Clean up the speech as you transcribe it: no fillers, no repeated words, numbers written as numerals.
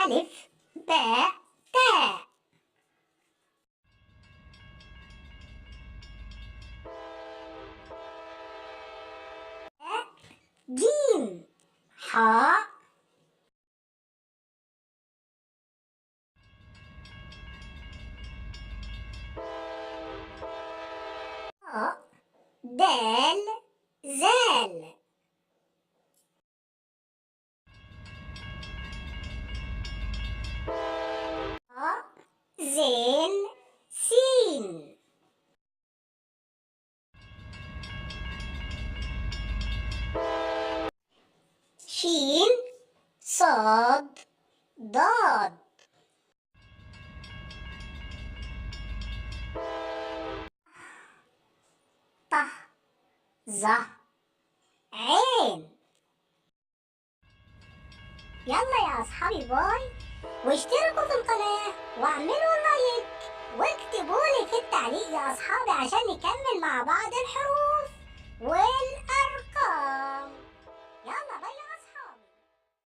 ألف باء تاء. جيم حاء دال زال. زين سين. شين صاد ضاد. ط ظ عين. يلا يا أصحابي باي، واشتركوا في القناة واعملوا لايك واكتبوا لي في التعليق يا أصحابي عشان نكمل مع بعض الحروف